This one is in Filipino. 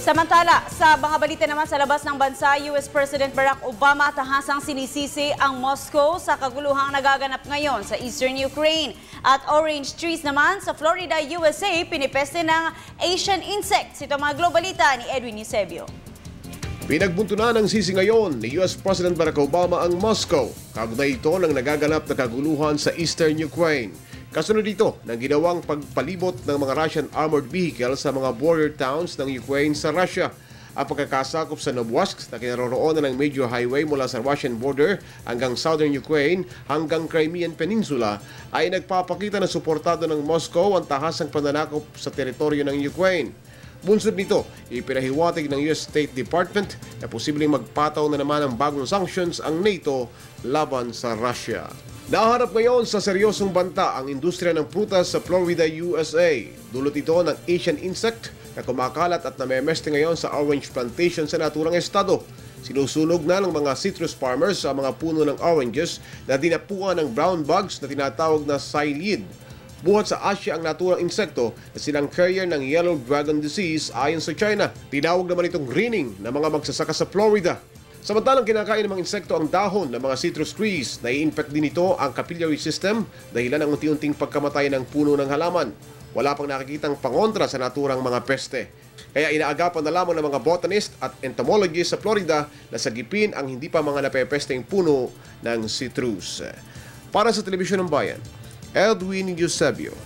Samantala, sa mga balita naman sa labas ng bansa, US President Barack Obama tahasang sinisisi ang Moscow sa kaguluhang nagaganap ngayon sa eastern Ukraine. At orange trees naman sa Florida, USA, pinipeste ng Asian insects. Ito ang mga globalita ni Edwin Eusebio. Pinagbuntunan ng sisi ngayon ni US President Barack Obama ang Moscow. Kaugnay ito ng nagaganap na kaguluhan sa eastern Ukraine. Kasunod dito ng ginawang pagpalibot ng mga Russian armored vehicles sa mga border towns ng Ukraine sa Russia. Ang pagkakasakop sa Novocherkassk na kinaroroonan ng major highway mula sa Russian border hanggang southern Ukraine hanggang Crimean Peninsula ay nagpapakita na suportado ng Moscow ang tahasang pananakop sa teritoryo ng Ukraine. Bunsod nito, ipinahiwatig ng US State Department na posibleng magpataw na naman ng bagong sanctions ang NATO laban sa Russia. Naharap ngayon sa seryosong banta ang industriya ng prutas sa Florida, USA. Dulot ito ng Asian insect na kumakalat at namemeste ngayon sa orange plantation sa naturang estado. Sinusunog na ng mga citrus farmers ang mga puno ng oranges na dinapuan ng brown bugs na tinatawag na psyllid. Buhat sa Asia ang naturang insekto na silang carrier ng yellow dragon disease ayon sa China. Tinawag naman itong greening ng mga magsasaka sa Florida. Samantalang kinakain ng mga insekto ang dahon ng mga citrus trees, nai-infect din ito ang capillary system dahilan ng unti-unting pagkamatay ng puno ng halaman. Wala pang nakikitang pangontra sa naturang mga peste. Kaya inaagapan na lamang ng mga botanist at entomologists sa Florida na sagipin ang hindi pa mga napepesteng puno ng citrus. Para sa Telebisyon ng Bayan, Edwin Eusebio.